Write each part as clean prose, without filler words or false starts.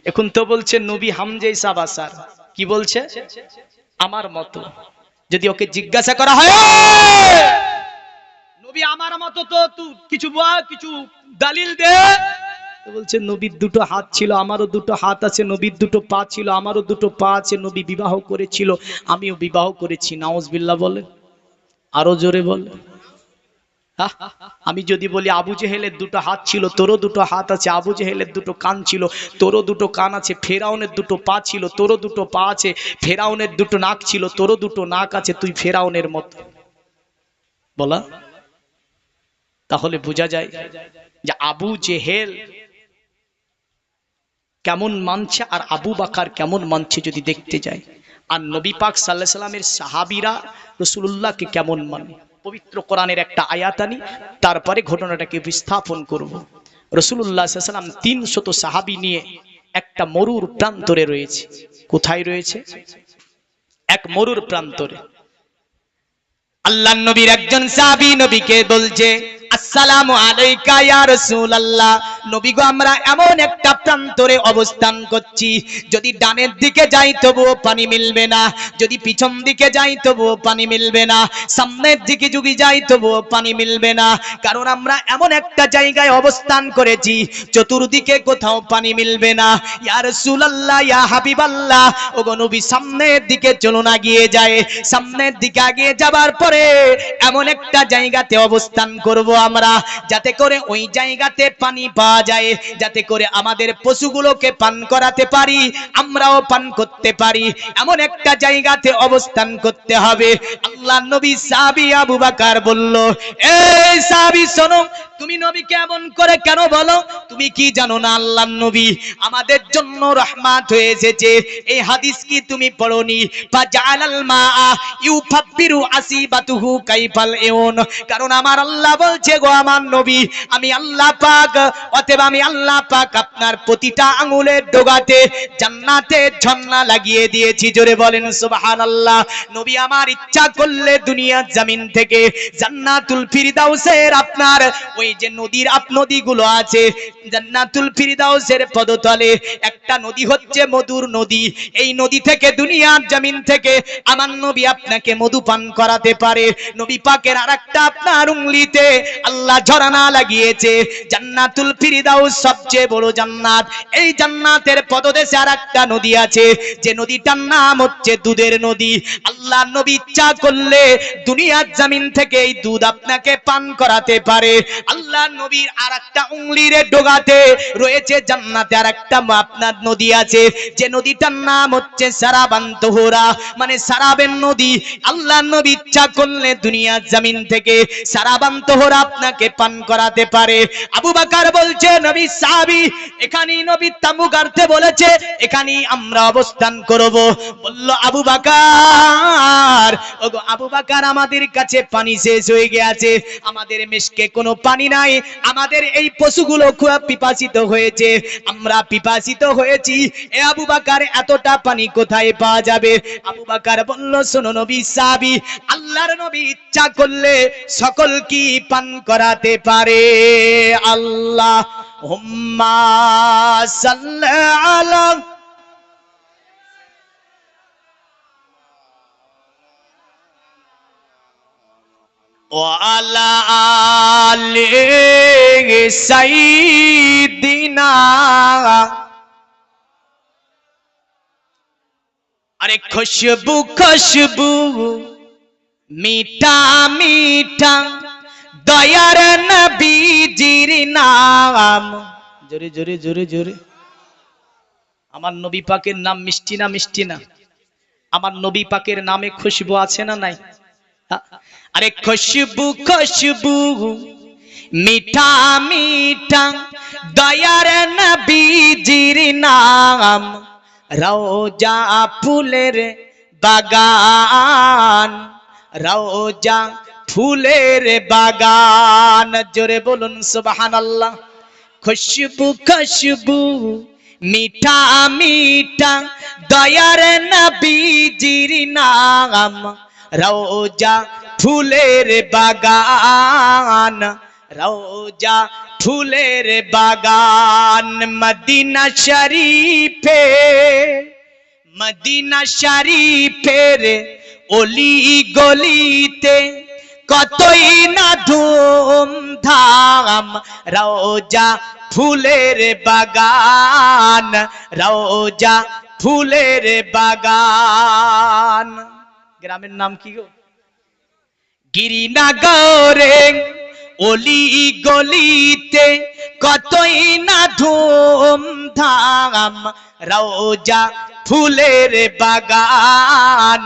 এখন তো বলছে নবী হামজে সাবাসার, কি বলছে? আমার মতো। যদি ওকে জিজ্ঞাসা করা হয় নবী আমার মতো, তো তুই কিছু বল, কিছু দলিল দে। তো বলছে নবীর দুটো হাত ছিল, আমারও দুটো হাত আছে। নবীর দুটো পা ছিল, আমারও দুটো পা আছে। নবী বিবাহ করেছিল, আমিও বিবাহ করেছি। নাউজুবিল্লাহ বলে, আরো জোরে বলে। আমি যদি বলি আবু জেহেলের দুটো হাত ছিল, তোরও দুটো হাত আছে। আবু জেহেলের দুটো কান ছিল, তোরও দুটো কান আছে। ফেরাউনের দুটো পা ছিল, তোরও দুটো পা আছে। ফেরাউনের দুটো নাক ছিল, তোরও দুটো নাক আছে। তুই ফেরাউনের মতো বলা, তাহলে বোঝা যায় যে আবু জেহেল কেমন মানছে আর আবু বাকার কেমন মানছে যদি দেখতে যায়। আর নবী পাক সাল্লাল্লাহু আলাইহি সাল্লামের সাহাবীরা রাসূলুল্লাহকে কেমন মানে। পবিত্র কোরআনের একটা আয়াত আনি, তারপরে ঘটনাটাকে বিস্থাপন করব। রাসূলুল্লাহ সাল্লাল্লাহু আলাইহি সাল্লাম 300 সাহাবী নিয়ে একটা মরুর প্রান্তরে রয়েছে। কোথায় রয়েছে? এক মরুর প্রান্তরে। আল্লাহর নবীর একজন সাহাবী নবীকে বলছে, আসসালামু আলাইকা ইয়া রাসূলুল্লাহ। নবী গো, আমরা এমন একটা প্রান্তরে অবস্থান করছি, যদি ডানের দিকে যাই তবুও পানি মিলবে না, যদি পিছন দিকে যাই তবুও পানি মিলবে না, সামনের দিকে যদি যাই তবুও পানি মিলবে না। কারণ আমরা এমন একটা জায়গায় অবস্থান করেছি, চতুর্দিকে কোথাও পানি মিলবে না। ইয়া রাসূলুল্লাহ, ইয়া হাবিবাল্লাহ, ওগো নবী, সামনের দিকে চলুন, আগিয়ে যায়। সামনের দিকে আগিয়ে যাবার পরে এমন একটা জায়গাতে অবস্থান করব আমরা, যাতে করে ওই জায়গাতে পানি পাওয়া যায়, যাতে করে আমাদের পশুগুলোকে পান করাতে পারি, আমরাও পান করতে পারি। এমন একটা জায়গাতে অবস্থান করতে হবে। আল্লাহর নবী সাহাবী আবু বকর বলল, এই সাহাবী শোনো, তুমি নবীকে এমন করে কেন বলো? তুমি কি জানো না আল্লাহর নবী আমাদের জন্য রহমত হয়ে এসেছে? এই হাদিস কি তুমি পড়োনি? ফাজালাল মা ইউফাব্বিরু আসিবাতুহু কাইফাল ইউন। কারণ আমার আল্লাহ বলছে, গো আমার নবী, আমি আল্লাহ পাক, অতএব আমি আল্লাহ পাক আপনার প্রতিটা আঙ্গুলের ডগাতে জান্নাতের ঝর্ণা লাগিয়ে দিয়েছি। জোরে বলেন সুবহানাল্লাহ। নবী আমার ইচ্ছা করলে দুনিয়ার জমিন থেকে জান্নাতুল ফিরদাউসের আপনার ওই যে নদীগুলো আছে, জান্নাতুল ফিরদাউসের পদতলে একটা নদী হচ্ছে মধুর নদী। এই নদী থেকে দুনিয়ার জমিন থেকে আমার নবী আপনাকে মধু পান করাতে পারে। নবী পাকের আরেকটা আপনার উংলিতে আল্লাহ ঝর্ণা লাগিয়েছে। জান্নাতুল ফিরদাউস সবচেয়ে বড় জান্নাত। এই জান্নাতের পদদেশে আরেকটা নদী আছে, যে নদীটার নাম হচ্ছে দুধের নদী। আল্লাহ নবী ইচ্ছা করলে দুনিয়ার জমিন থেকে এই দুধ আপনাকে পান করাতে পারে। আল্লাহ নবীর আরেকটা উংলির ডগাতে রয়েছে জান্নাতে আরেকটা আপনার নদী আছে, যে নদীটার নাম হচ্ছে সারাবান তোহরা, মানে সারাবের নদী। আল্লাহ নবী ইচ্ছা করলে দুনিয়ার জমিন থেকে সারাবান তোহরা আপনাকে পান করাতে পারে। আবু বকর বলছে, নবী সাহাবী, এখানেই নবী তাঁবু গাড়তে বলেছে, এখানেই আমরা অবস্থান করব। বলল আবু বকর, ওগো আবু বকর, আমাদের কাছে পানি শেষ হয়ে গেছে, আমাদের মেশকে কোনো পানি নাই, আমাদের এই পশুগুলো খুব পিপাসিত হয়েছে, আমরা পিপাসিত হয়েছি। এ আবু বকর, এতটা পানি কোথায় পাওয়া যাবে? আবু বকর বলল, শোনো নবী সাহাবী, আল্লাহর নবী ইচ্ছা করলে সকল কি পান করাতে পারে। আল্লাহুম্মা সাল্লি আলা ওয়ালা আলি সাইয়্যিদিনা। আরে খুশবু খুশবু মিঠা মিঠা দয়ার নবীজির নাম। জোরে জোরে জোরে জোরে। আমার নবী পাকের নাম মিষ্টি না? মিষ্টি না? আমার নবী পাকের নামে খুশবু আছে না নাই? আরে খুশবু খুশবু মিঠা মিঠা দয়ার নবীজির নাম। রওজা ফুলের বাগান, রওজা ফুলের বাগান। জোরে বলুন সুবহানাল্লাহ। খুশবু খুশবু মিঠা মিঠা দয়ার নবীজির নাম। রওজা ফুলের বাগান, রওজা ফুলের বাগান মদিনা শরীফে, মদিনা শরীফের অলি গলিতে কতই না ধুমধাম, রওজা ফুলের বাগান, রওজা ফুলের বাগান। গ্রামের নাম কি গো? গিরিনগরে অলি গলিতে কতই না ধুমধাম, রওজা ফুলের বাগান,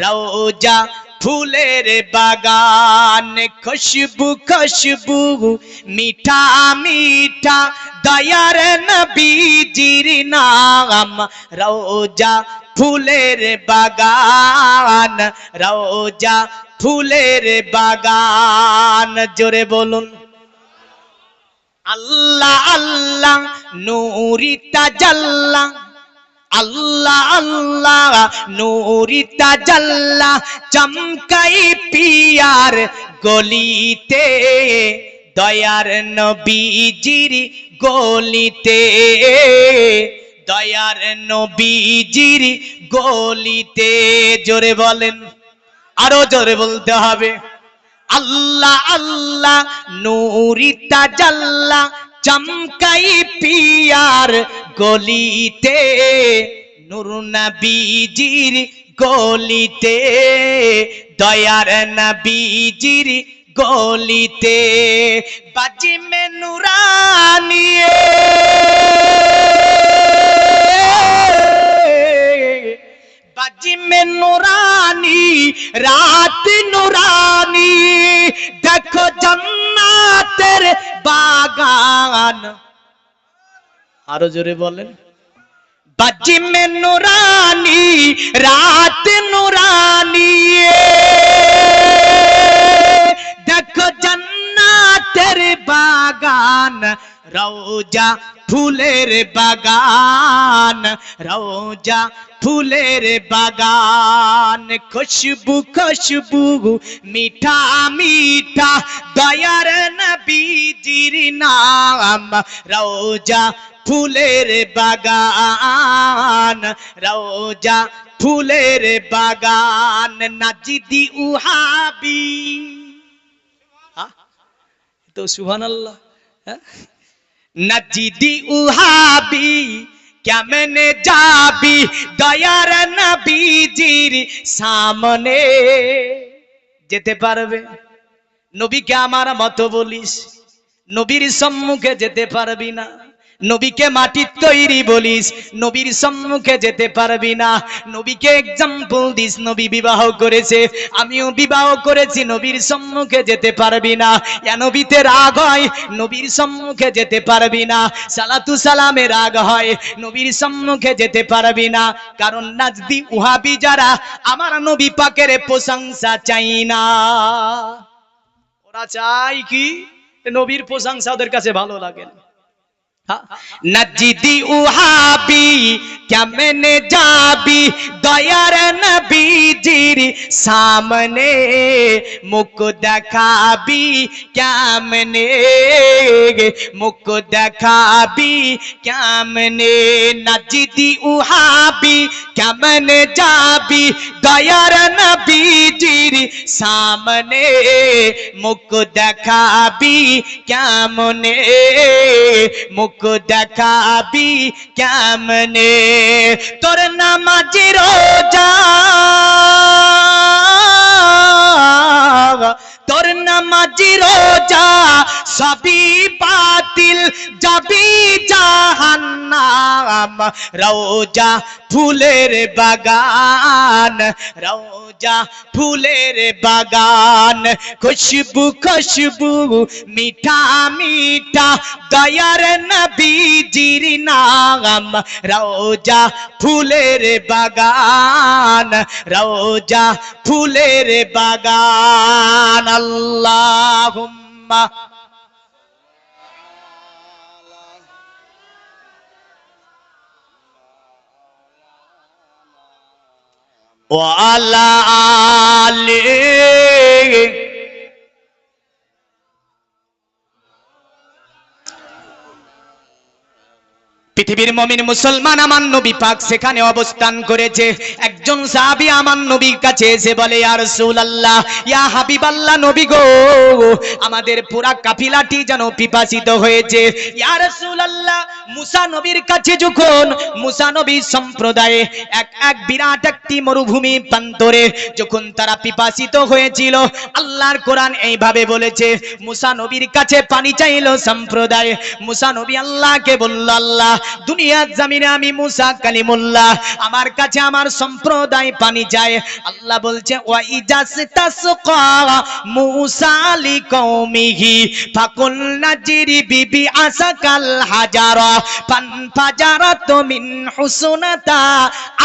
রওজা ফুলের বাগান। খুশবু খুশবু মিঠা মিঠা দয়ার নবীজির নাম, রওজা ফুলের বাগান, রওজা ফুলের বাগান। জোরে বলুন আল্লাহ আল্লাহ নূরি তাজাল্লা, আল্লাহ আল্লাহ নূরি তাজাল্লা চমকাই পিয়ার গলিতে, দয়ার নবীজির গলিতে, দয়ার নবীজির গলিতে। জোরে বলেন, আরো জোরে বলতে হবে। আল্লাহ আল্লাহ নূরি তাজাল্লা চমকাই পিয়ার গলিতে, নূর নবীজির গলিতে, দয়ার নবীজির গলিতে। বাজি মে নুরানিয়ে, বাজি মে নুরানি রাত নুরানি, দেখো জান্নাতের বাগান। আরো জোরে বলেন। বাজি মে নুরানি রাত নুরানি, দেখো জান্নাতের বাগান, রওজা ফুলের বাগান, রওজা ফুলের বাগান। খুশবু খুশবু মিঠা মিঠা দয়ার নবীজির নাম, রওজা ফুলের বাগান, রওজা ফুলের বাগান। নাজিদি উহাবি, তো সুবহানাল্লাহ। নাজিদি উহাবি কেমনে যাবি দয়ার নবীজির সামনে, যেতে পারবে? নবীকে আমার মতো বলিস, নবীর সম্মুখে যেতে পারবি না। নবীকে মাটির তৈরি বলিস, নবীর সম্মুখে যেতে পারবি না। নবীকে এক্সাম্পল দিস, নবী বিবাহ করেছে, আমিও বিবাহ করেছি, নবীর সম্মুখে যেতে পারবি না। এ নবীতে রাগ হয়, নবীর সম্মুখে যেতে পারবি না। সালাতু সালামে রাগ হয়, নবীর সম্মুখে যেতে পারবি না। কারণ নাজদি উহাবি যারা আমার নবী পাকের প্রশংসা চাই না, ওরা চাই কি নবীর প্রশংসা ওদের কাছে ভালো লাগে না। নাজিদি উহাবি কেমনে যাবি দয়ার নবীজির সামনে, মুখ দেখাবি কেমনে, মুখ দেখাবি কেমনে। নাজিদি উহাবি কেমনে যাবি দয়ার নবীজির সামনে, মুখ দেখাবি কেমনে, মুখ দেখাবি কেমনে। তোর নামাজ রোজা, তোর নামাজ রোজা সবই বাতিল, যাবি জাহান্নাম। রওজা ফুলের বাগান, রওজা ফুলের বাগান। খুশবু খুশবু মিঠা মিঠা দয়ার নবীজির নাম, রওজা ফুলের বাগান, রওজা ফুলের বাগান। আল্লাহুম্মা ওয়া আলা আলি পৃথিবীর মুমিন মুসলমান আমার নবী পাক সেখানে অবস্থান করেছে। একজন সাহাবী আমার নবীর কাছে এসে বলে, ইয়া রাসূলুল্লাহ, ইয়া হাবিবাল্লাহ, নবী গো, আমাদের পুরা কাফিলাটি যেন পিপাসিত হয়েছে। ইয়া রাসূলুল্লাহ, মুসা নবীর কাছে যখন মুসা নবী সম্প্রদায়ে এক বিরাট একটি মরুভূমি প্রান্তরে যখন তারা পিপাসিত হয়েছিল, আল্লাহর কোরআন এইভাবে বলেছে, মুসা নবীর কাছে পানি চাইলো সম্প্রদায়। মুসা নবী আল্লাহকে বলল, আল্লাহ, দুনিয়ার জমিনে আমি মুসা কালিমুল্লাহ, আমার কাছে আমার সম্প্রদায় পানি চায়। আল্লাহ বলছে, ওয়া ইজাসতাসকা মুসা লিকৌমিহি ফাকুল নাজরি বিবি আসাকাল হাজারা ফানফাজারাত মিন হুসনাতা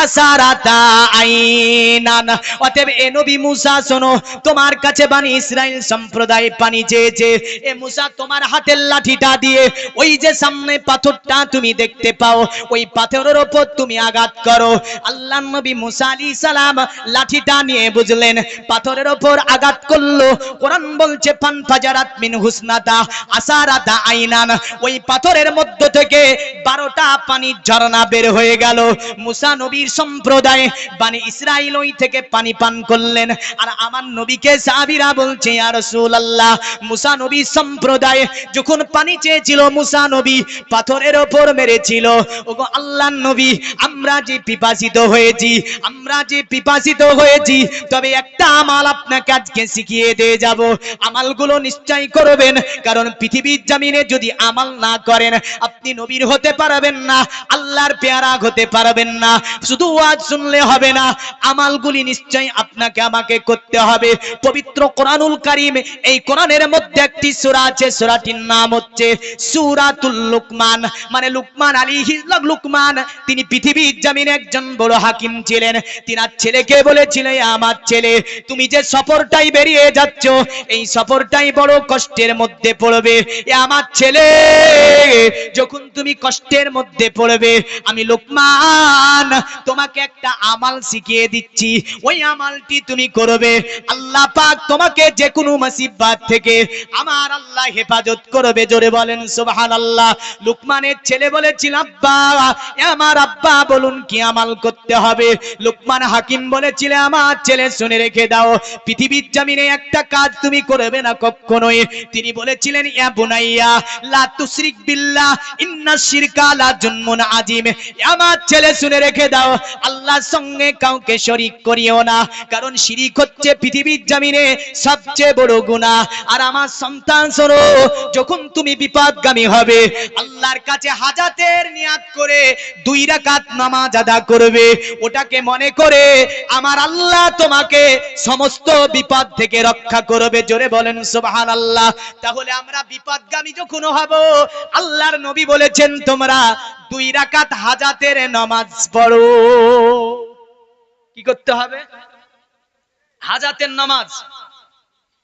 আসারাতা আইনান। অতএব এ নবী মুসা, শোনো, তোমার কাছে বনি ইসরাইল সম্প্রদায় পানি চেয়েছে। এ মুসা, তোমার হাতের লাঠিটা দিয়ে ওই যে সামনে পাথরটা তুমি দেখতে পাও, ওই পাথরের উপর তুমি আঘাত করো। আল্লাহর নবী মুসা আলাইহিস সালাম লাঠিটা নিয়ে বুঝলেন, পাথরের উপর আঘাত করলো। কোরআন বলছে, ফানফাজারাত মিন হুসনাতা আসারাতা আইনান, ওই পাথরের মধ্য থেকে 12টা পানির ঝর্ণা বের হয়ে গেল। মুসা নবীর সম্প্রদায় বনি ইসরাইল ওই থেকে পানি পান করলেন। আর আমার নবীকে সাহাবীরা বলছে, ইয়া রাসূলুল্লাহ, মুসা নবী সম্প্রদায় যখন পানি চেয়েছিল, মুসা নবী পাথরের উপর মেরেছিল। ওগো আল্লাহর নবী, আমরা যে পিপাসিত হয়েছি, তবে একটা আমল আপনাকে আজকে শিখিয়ে দিয়ে যাব। আমলগুলো নিশ্চয় করবেন, কারণ পৃথিবীর জমিনে যদি আমল না করেন, আপনি নবীর হতে পারবেন না, আল্লাহর পেয়ারা হতে পারবেন না। শুধু ওয়াজ শুনলে হবে না, আমলগুলি নিশ্চয় আপনাকে আমাকে করতে হবে। পবিত্র কোরআনুল কারীম, এই কোরআনের মধ্যে একটি সূরা আছে, সূরাটির নাম হচ্ছে সূরাতুল লুকমান। মানে লুকমান তিনি পৃথিবীর জমিনে একজন বড় হাকিম ছিলেন। তিনার ছেলেকে বলেছিলেন, আমার ছেলে, তুমি যে সফরটাই বেরিয়ে যাচ্ছ, এই সফরটাই বড় কষ্টের মধ্যে পড়বে। এ আমার ছেলে, যখন তুমি কষ্টের মধ্যে পড়বে, আমি লুকমান তোমাকে একটা আমল শিখিয়ে দিচ্ছি, ওই আমলটি তুমি করবে। আল্লাহ পাক তোমাকে যে কোনো মুসিবত থেকে আমার আল্লাহ হেফাজত করবে। জোরে বলেন সুবহানাল্লাহ। লুকমানের ছেলে বলেছিল, আব্বা, আমার আব্বা বলুন কি আমল করতে হবে? লুকমান হাকিম বলেছিল, আমার ছেলে শুনে রেখে দাও, পৃথিবীর জমিনে একটা কাজ তুমি করবে না কখনোই। তিনি বলেছিলেন, ইয়া বুনাইয়া লা তুশরিক বিল্লাহ ইন্নাশ শিরকা লা যুলমুন আযীম। আমার ছেলে শুনে রেখে দাও, আল্লাহর সঙ্গে কাউকে শরীক করিও না, কারণ শিরিক হচ্ছে পৃথিবীর জমিনে সবচেয়ে বড় গুনাহ। আর আমার সন্তান, শোনো, যখন তুমি বিপদগামী হবে, আল্লাহর কাছে হাজাতের নিয়াত করে 2 রাকাত নামাজ আদা করবে। ওটাকে মনে করে আমার আল্লাহ তোমাকে সমস্ত বিপদ থেকে রক্ষা করবে। জোরে বলেন সুবহানাল্লাহ। তাহলে আমরা বিপদগামী যখন হব, আল্লাহর নবী বলেছেন, তোমরা 2 রাকাত হাজাতের নামাজ পড়ো। কি করতে হবে? হাজাতের নামাজ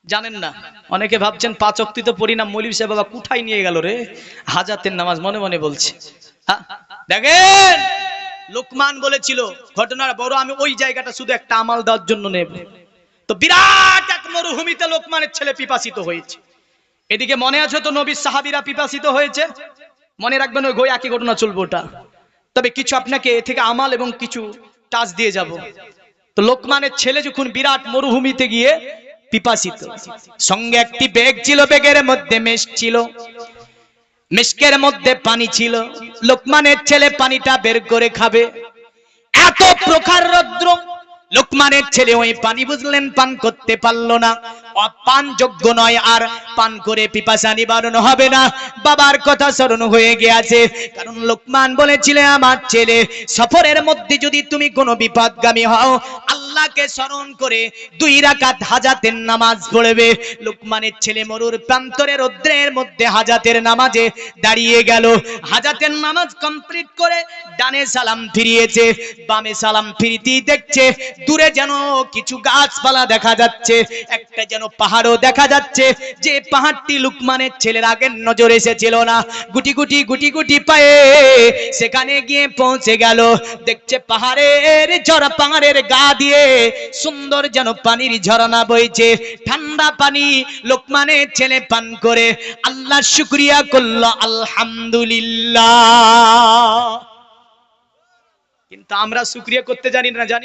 জানেন না? অনেকে ভাবছেন 5 ওয়াক্ত তো পড়ি না, মৌলভী সাহেব বাবা কোথায় নিয়ে গেল রে? হাজাতের নামাজ মনে মনে বলছে। দেখেন, লুকমান বলেছিল, ঘটনার বড়, আমি ওই জায়গাটা শুধু একটা আমল দেওয়ার জন্য নেব। তো বিরাট এক মরুভূমিতে লোকমানের ছেলে পিপাসিত হয়েছে। এদিকে মনে আছে তো নবীর সাহাবীরা পিপাসিত হয়েছে, মনে রাখবেন, ওই একই ঘটনা চলবে ওটা। তবে কিছু আপনাকে এ থেকে আমল এবং কিছু টাচ দিয়ে যাব। তো লোকমানের ছেলে যখন বিরাট মরুভূমিতে গিয়ে পিপাসিত, সঙ্গে একটি ব্যাগ ছিল, ব্যাগের মধ্যে মেষ ছিল, মিশকের মধ্যে পানি ছিল। লোকমানের ছেলে পানিটা বের করে খাবে, এত প্রকার রৌদ্র, লোকমানের ছেলে ওই পানি বুঝলেন পান করতে পারলো না, অপান যোগ্য নয়, আর পান করে পিপাসা নিবারণ হবে না। বাবার কথা স্মরণ হয়ে গিয়েছে, কারণ লোকমান বলেছিলেন, আমার ছেলে, সফরের মধ্যে যদি তুমি কোনো বিপদগামী হও, আল্লাহকে স্মরণ করে 2 রাকাত হাজাতের নামাজ পড়বে। লোকমানের ছেলে মরুর প্রান্তরে রৌদ্রের মধ্যে হাজাতের নামাজে দাঁড়িয়ে গেল। হাজাতের নামাজ কমপ্লিট করে ডানে সালাম ফিরিয়েছে, বামে সালাম ফিরিতেই দেখছে দূরে যেন কিছু গাছপালা দেখা যাচ্ছে, একটা যেন যেন পাহাড়ও দেখা যাচ্ছে, যে পাহাড়টি লুকমানের ছেলের আগের নজর এসেছিল না। গুটি গুটি গুটি গুটি পায়ে সেখানে গিয়ে পৌঁছে গেল। দেখছে পাহাড়ের ঝরা, পাহাড়ের গা দিয়ে সুন্দর যেন পানির ঝরনা বইছে, ঠান্ডা পানি লোকমানের ছেলে পান করে আল্লাহর শুকরিয়া করলো, আলহামদুলিল্লাহ। কিন্তু আমরা শুকরিয়া করতে জানি না, জানি?